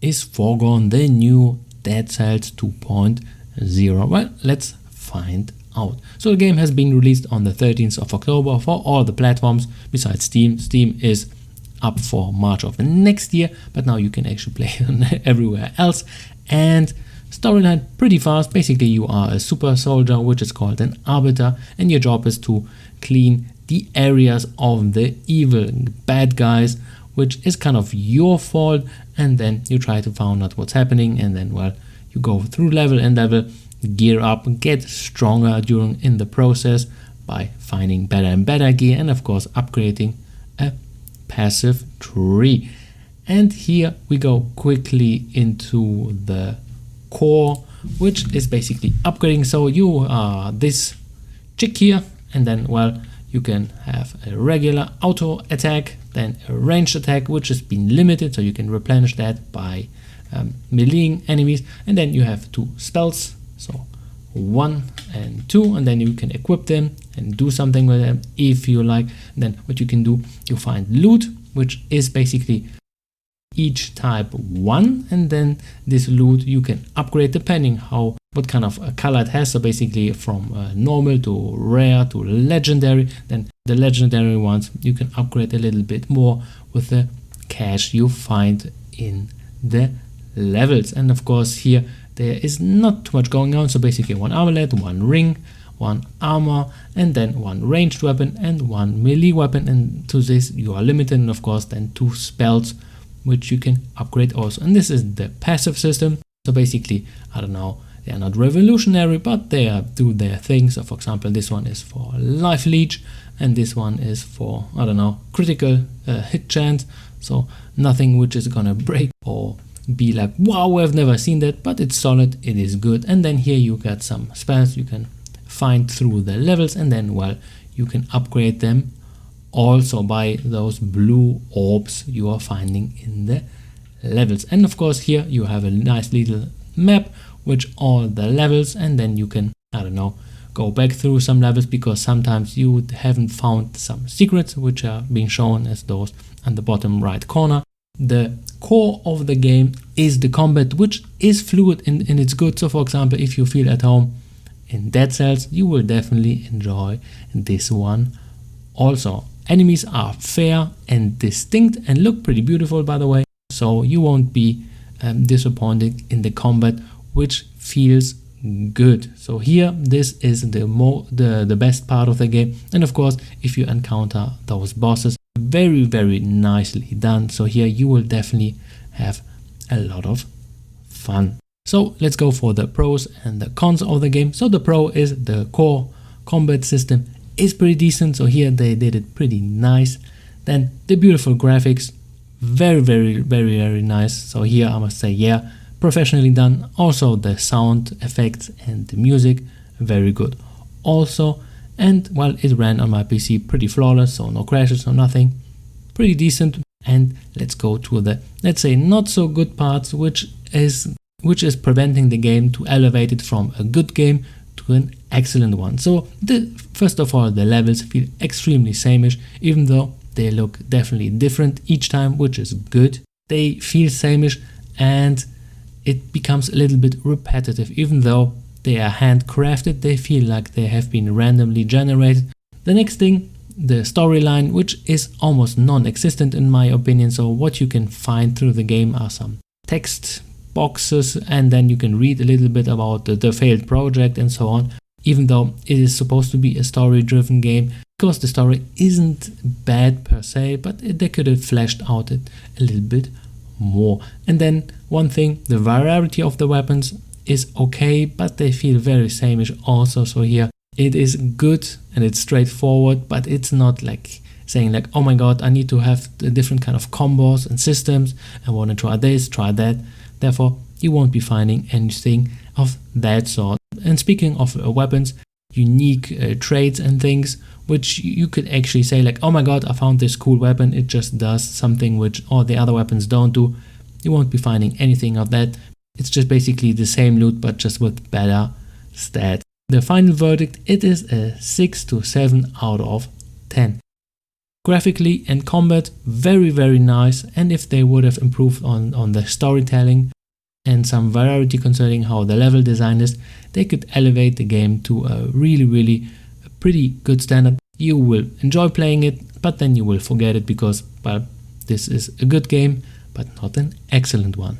is Foregone the new Dead Cells 2.0? Well, let's find out. So the game has been released on the 13th of October for all the platforms besides Steam. Steam is up for March of next year, but now you can actually play it everywhere else. And storyline pretty fast. Basically you are a super soldier, which is called an arbiter, and your job is to clean the areas of the evil bad guys, which is kind of your fault, and then you try to find out what's happening, and then, well, you go through level and level, gear up, get stronger in the process by finding better and better gear, and of course upgrading a passive tree. And here we go quickly into the core, which is basically upgrading. So you are this chick here, and then, well, you can have a regular auto attack, then a ranged attack, which has been limited, so you can replenish that by meleeing enemies. And then you have 2 spells, so 1 and 2, and then you can equip them and do something with them if you like. And then what you can do, you find loot, which is basically each type 1, and then this loot you can upgrade depending what kind of color it has. So basically from normal to rare to legendary. Then the legendary ones you can upgrade a little bit more with the cash you find in the levels. And of course here there is not too much going on. So basically 1 amulet, 1 ring, 1 armor, and then 1 ranged weapon and 1 melee weapon. And to this you are limited, and of course then 2 spells which you can upgrade also. And this is the passive system. So basically, I don't know, they are not revolutionary, but they do their things. So for example, this one is for life leech, and this one is for, I don't know, critical hit chance. So nothing which is gonna break or be like, wow, I've never seen that, but it's solid, it is good. And then here you got some spells you can find through the levels, and then, well, you can upgrade them also by those blue orbs you are finding in the levels. And of course here you have a nice little map which all the levels, and then you can, I don't know, go back through some levels because sometimes you haven't found some secrets which are being shown as those on the bottom right corner. The core of the game is the combat, which is fluid and it's good. So for example, if you feel at home in Dead Cells, you will definitely enjoy this one also. Enemies are fair and distinct and look pretty beautiful, by the way, so you won't be disappointed in the combat, which feels good. So here this is the best part of the game. And of course, if you encounter those bosses, very nicely done. So here you will definitely have a lot of fun. So let's go for the pros and the cons of the game. So the pro is the core combat system is pretty decent, so here they did it pretty nice. Then the beautiful graphics, very nice. So here I must say, yeah, professionally done. Also the sound effects and the music, very good also. And well, it ran on my PC pretty flawless, so no crashes, no nothing, pretty decent. And let's go to the, let's say, not so good parts, which is preventing the game to elevate it from a good game to an excellent one. So first of all, the levels feel extremely sameish, even though they look definitely different each time, which is good. They feel sameish and it becomes a little bit repetitive. Even though they are handcrafted, they feel like they have been randomly generated. The next thing, the storyline, which is almost non-existent in my opinion. So what you can find through the game are some text boxes, and then you can read a little bit about the failed project and so on, even though it is supposed to be a story-driven game. Because the story isn't bad per se, but they could have fleshed out it a little bit more. And then one thing, the variety of the weapons is okay, but they feel very sameish also. So here it is good and it's straightforward, but it's not like saying like, oh my god, I need to have the different kind of combos and systems, I want to try this, try that. Therefore, you won't be finding anything of that sort. And speaking of weapons, unique traits and things, which you could actually say like, oh my god, I found this cool weapon, it just does something which all the other weapons don't do. You won't be finding anything of that. It's just basically the same loot, but just with better stats. The final verdict, it is a 6 to 7 out of 10. Graphically and combat, very nice, and if they would have improved on the storytelling and some variety concerning how the level design is, they could elevate the game to a really pretty good standard. You will enjoy playing it, but then you will forget it because, well, this is a good game, but not an excellent one.